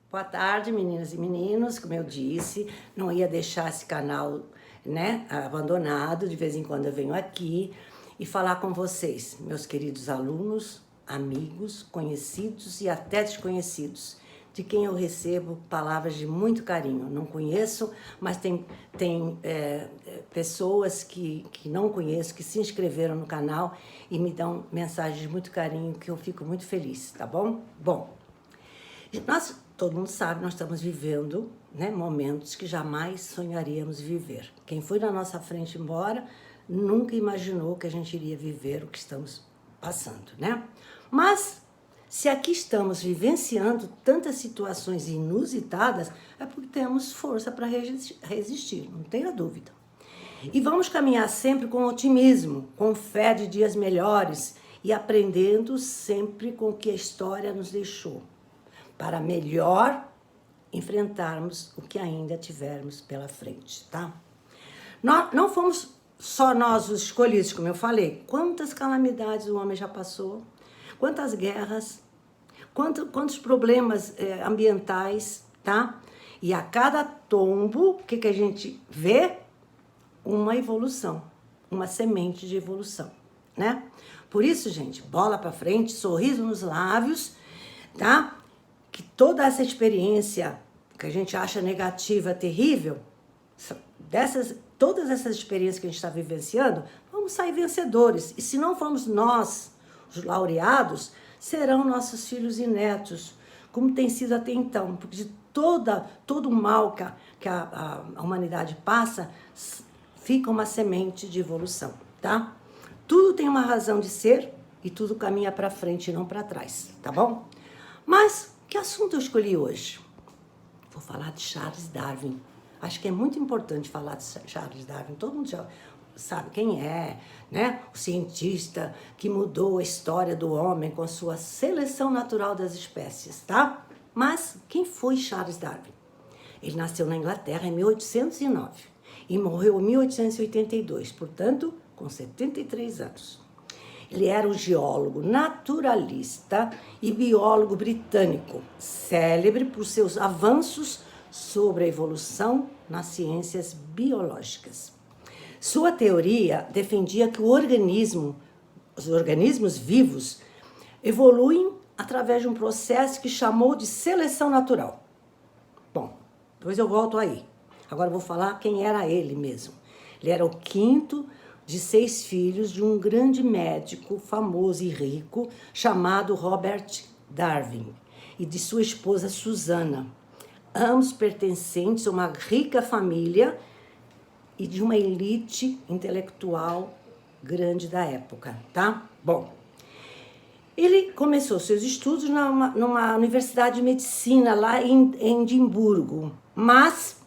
Boa tarde, meninas e meninos. Como eu disse, não ia deixar esse canal, abandonado. De vez em quando eu venho aqui e falar com vocês, meus queridos alunos, amigos, conhecidos e até desconhecidos, de quem eu recebo palavras de muito carinho. Não conheço, mas tem pessoas que não conheço, que se inscreveram no canal e me dão mensagens de muito carinho, que eu fico muito feliz, tá bom? Bom, todo mundo sabe, nós estamos vivendo, momentos que jamais sonharíamos viver. Quem foi na nossa frente embora nunca imaginou que a gente iria viver o que estamos passando, Mas, se aqui estamos vivenciando tantas situações inusitadas, é porque temos força para resistir, não tenha dúvida. E vamos caminhar sempre com otimismo, com fé de dias melhores e aprendendo sempre com o que a história nos deixou, para melhor enfrentarmos o que ainda tivermos pela frente, tá? Não fomos só nós os escolhidos, como eu falei. Quantas calamidades o homem já passou, quantas guerras, quantos problemas ambientais, tá? E a cada tombo, o que a gente vê? Uma evolução, uma semente de evolução, Por isso, gente, bola pra frente, sorriso nos lábios, tá? Que toda essa experiência que a gente acha negativa, terrível, todas essas experiências que a gente está vivenciando, vamos sair vencedores. E se não formos nós, os laureados, serão nossos filhos e netos, como tem sido até então. Porque de todo o mal que a humanidade passa, fica uma semente de evolução, tá? Tudo tem uma razão de ser e tudo caminha para frente e não para trás, tá bom? Mas que assunto eu escolhi hoje? Vou falar de Charles Darwin. Acho que é muito importante falar de Charles Darwin. Todo mundo já sabe quem é, O cientista que mudou a história do homem com a sua seleção natural das espécies, tá? Mas quem foi Charles Darwin? Ele nasceu na Inglaterra em 1809 e morreu em 1882, portanto, com 73 anos. Ele era um geólogo, naturalista e biólogo britânico, célebre por seus avanços sobre a evolução nas ciências biológicas. Sua teoria defendia que os organismos vivos evoluem através de um processo que chamou de seleção natural. Bom, depois eu volto aí. Agora eu vou falar quem era ele mesmo. Ele era o quinto de 6 filhos de um grande médico famoso e rico chamado Robert Darwin e de sua esposa Susana, ambos pertencentes a uma rica família e de uma elite intelectual grande da época, tá? Bom, ele começou seus estudos numa universidade de medicina lá em Edimburgo, mas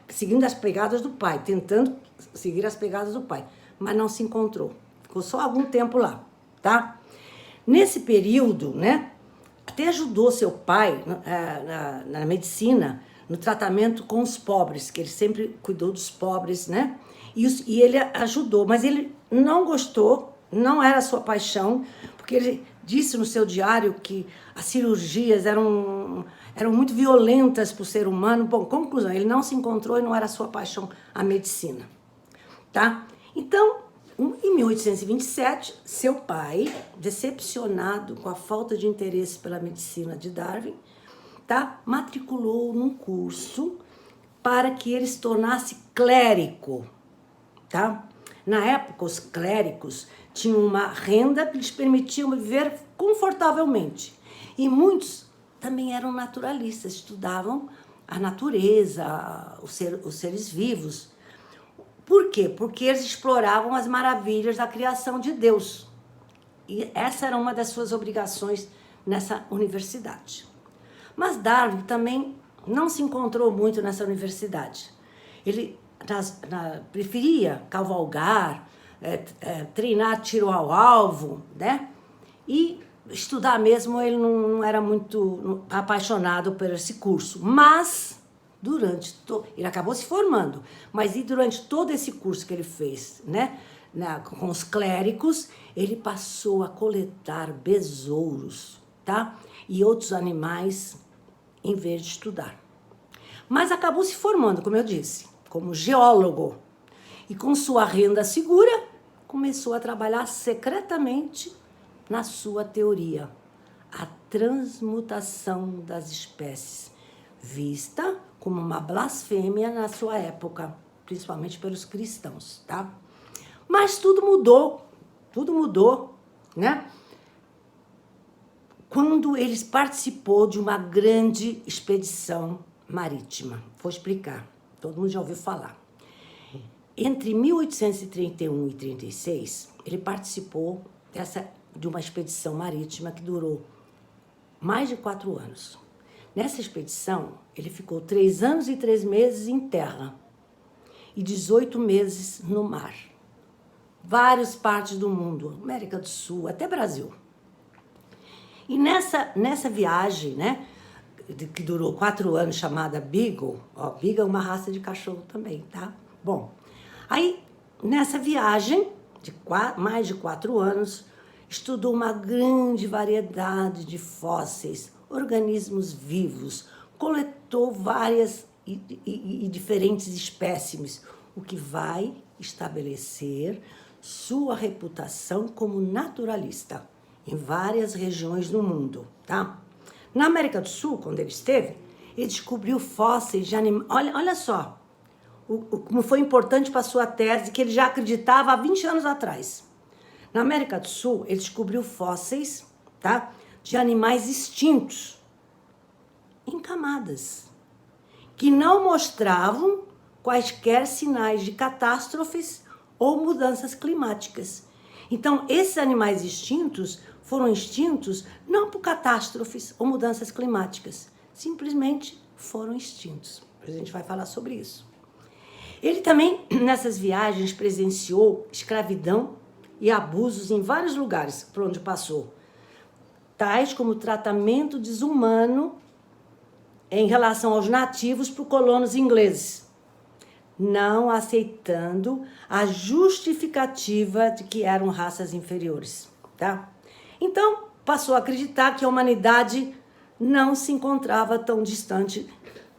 seguindo as pegadas do pai, tentando seguir as pegadas do pai, mas não se encontrou. Ficou só algum tempo lá, tá? Nesse período, até ajudou seu pai na medicina, no tratamento com os pobres, que ele sempre cuidou dos pobres, E ele ajudou, mas ele não gostou, não era a sua paixão, porque ele disse no seu diário que as cirurgias eram muito violentas para o ser humano. Bom, conclusão, ele não se encontrou e não era a sua paixão a medicina, tá? Então, em 1827, seu pai, decepcionado com a falta de interesse pela medicina de Darwin, tá? Matriculou num curso para que ele se tornasse clérigo, tá? Na época, os clérigos tinham uma renda que lhes permitia viver confortavelmente. E muitos também eram naturalistas, estudavam a natureza, os seres vivos. Por quê? Porque eles exploravam as maravilhas da criação de Deus. E essa era uma das suas obrigações nessa universidade. Mas Darwin também não se encontrou muito nessa universidade. Ele preferia cavalgar, treinar tiro ao alvo, E estudar mesmo, ele não era muito apaixonado por esse curso. Mas, ele acabou se formando, mas durante todo esse curso que ele fez, com os clérigos, ele passou a coletar besouros, tá? E outros animais em vez de estudar. Mas acabou se formando, como eu disse, como geólogo. E com sua renda segura, começou a trabalhar secretamente na sua teoria, a transmutação das espécies, vista como uma blasfêmia na sua época, principalmente pelos cristãos, tá? Mas tudo mudou, né? Quando ele participou de uma grande expedição marítima. Vou explicar, todo mundo já ouviu falar. Entre 1831 e 36, ele participou de uma expedição marítima que durou mais de 4 anos. Nessa expedição, ele ficou 3 anos e 3 meses em terra e 18 meses no mar. Várias partes do mundo, América do Sul, até Brasil. E nessa viagem, né, que durou 4 anos, chamada Beagle, Beagle é uma raça de cachorro também, tá? Bom, aí nessa viagem de mais de 4 anos, estudou uma grande variedade de fósseis, organismos vivos, coletou várias e diferentes espécimes, o que vai estabelecer sua reputação como naturalista em várias regiões do mundo, tá? Na América do Sul, quando ele esteve, ele descobriu fósseis de animais. Olha só, como foi importante para a sua tese, que ele já acreditava há 20 anos atrás. Na América do Sul, ele descobriu fósseis, tá, de animais extintos, em camadas, que não mostravam quaisquer sinais de catástrofes ou mudanças climáticas. Então, esses animais extintos foram extintos não por catástrofes ou mudanças climáticas, simplesmente foram extintos. A gente vai falar sobre isso. Ele também, nessas viagens, presenciou escravidão e abusos em vários lugares por onde passou, tais como tratamento desumano em relação aos nativos por colonos ingleses, não aceitando a justificativa de que eram raças inferiores, tá? Então, passou a acreditar que a humanidade não se encontrava tão distante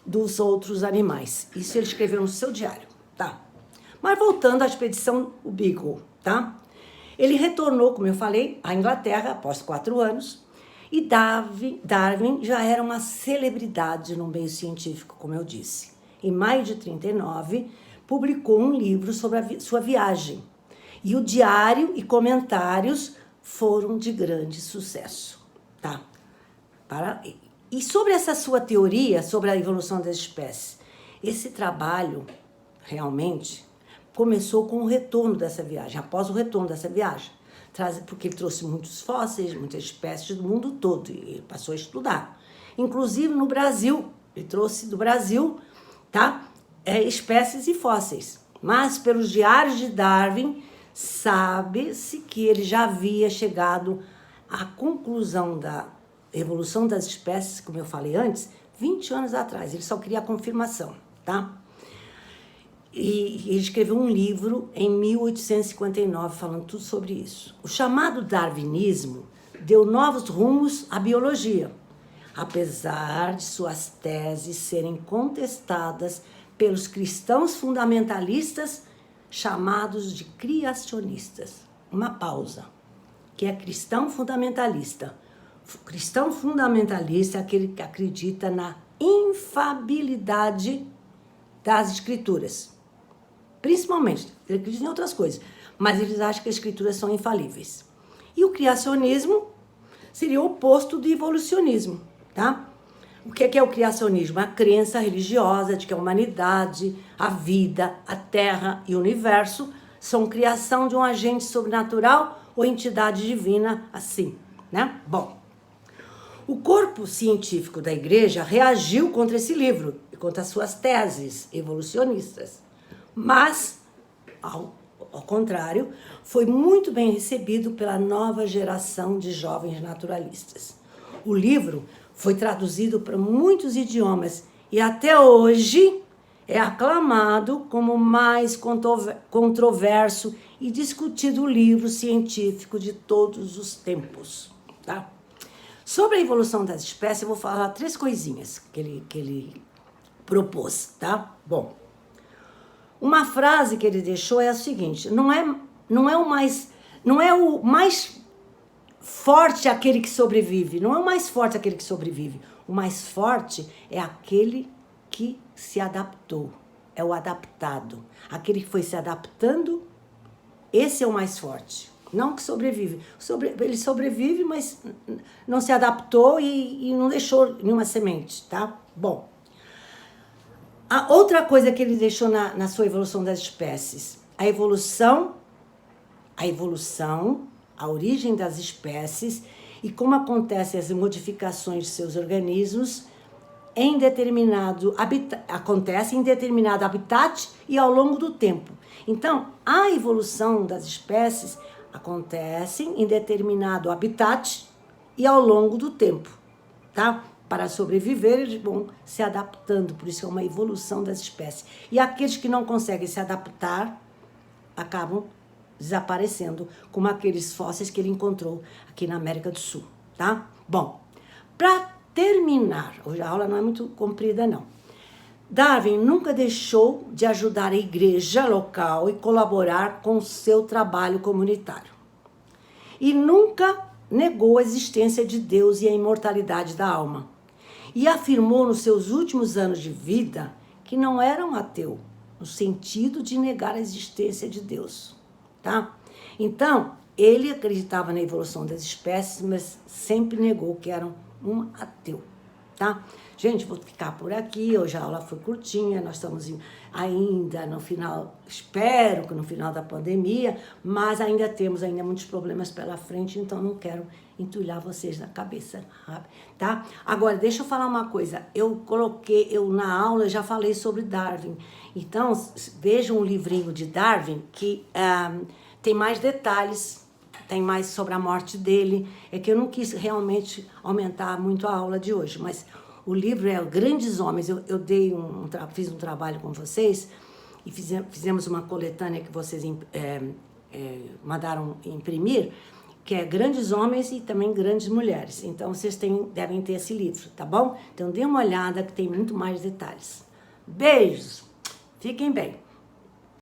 dos outros animais. Isso ele escreveu no seu diário, tá? Mas voltando à expedição Beagle, tá? Ele retornou, como eu falei, à Inglaterra após 4 anos, e Darwin já era uma celebridade no meio científico, como eu disse. Em maio de 39, publicou um livro sobre a sua viagem. E o diário e comentários foram de grande sucesso, tá? E sobre essa sua teoria sobre a evolução das espécies, esse trabalho realmente começou com o retorno dessa viagem, após o retorno dessa viagem, porque ele trouxe muitos fósseis, muitas espécies do mundo todo, e ele passou a estudar. Inclusive no Brasil, ele trouxe do Brasil, tá? Espécies e fósseis. Mas pelos diários de Darwin, sabe-se que ele já havia chegado à conclusão da evolução das espécies, como eu falei antes, 20 anos atrás. Ele só queria a confirmação, tá? E ele escreveu um livro em 1859 falando tudo sobre isso. O chamado darwinismo deu novos rumos à biologia, apesar de suas teses serem contestadas pelos cristãos fundamentalistas chamados de criacionistas. Uma pausa. Que é cristão fundamentalista? Cristão fundamentalista é aquele que acredita na infabilidade das escrituras. Principalmente, ele acredita em outras coisas, mas eles acham que as escrituras são infalíveis. E o criacionismo seria o oposto do evolucionismo, tá? O que é o criacionismo? A crença religiosa de que a humanidade, a vida, a terra e o universo são criação de um agente sobrenatural ou entidade divina, assim, né? Bom, o corpo científico da igreja reagiu contra esse livro e contra as suas teses evolucionistas. Mas, ao contrário, foi muito bem recebido pela nova geração de jovens naturalistas. O livro foi traduzido para muitos idiomas e até hoje é aclamado como o mais controverso e discutido livro científico de todos os tempos, tá? Sobre a evolução das espécies, eu vou falar 3 coisinhas que ele propôs, tá? Bom, uma frase que ele deixou é a seguinte: não é o mais forte aquele que sobrevive, não é o mais forte aquele que sobrevive. O mais forte é aquele que se adaptou, é o adaptado. Aquele que foi se adaptando, esse é o mais forte. Não que sobrevive. Ele sobrevive, mas não se adaptou e não deixou nenhuma semente, tá? Bom, a outra coisa que ele deixou na sua evolução das espécies, a origem das espécies e como acontecem as modificações de seus organismos acontece em determinado habitat e ao longo do tempo. Então, a evolução das espécies acontece em determinado habitat e ao longo do tempo, tá? Para sobreviver, eles vão se adaptando, por isso é uma evolução das espécies. E aqueles que não conseguem se adaptar acabam desaparecendo, como aqueles fósseis que ele encontrou aqui na América do Sul, tá? Bom, para terminar, hoje a aula não é muito comprida, não. Darwin nunca deixou de ajudar a igreja local e colaborar com o seu trabalho comunitário. E nunca negou a existência de Deus e a imortalidade da alma. E afirmou nos seus últimos anos de vida que não era um ateu, no sentido de negar a existência de Deus, tá? Então, ele acreditava na evolução das espécies, mas sempre negou que era um ateu, tá? Gente, vou ficar por aqui, hoje a aula foi curtinha, nós estamos ainda no final, espero que no final da pandemia, mas ainda temos muitos problemas pela frente, então não quero entulhar vocês na cabeça, tá? Agora, deixa eu falar uma coisa, eu na aula já falei sobre Darwin, então vejam um livrinho de Darwin que tem mais detalhes, tem mais sobre a morte dele, é que eu não quis realmente aumentar muito a aula de hoje, mas o livro é Grandes Homens, eu fiz um trabalho com vocês e fizemos uma coletânea que vocês mandaram imprimir, que é Grandes Homens e também Grandes Mulheres. Então, vocês devem ter esse livro, tá bom? Então, dê uma olhada que tem muito mais detalhes. Beijos! Fiquem bem!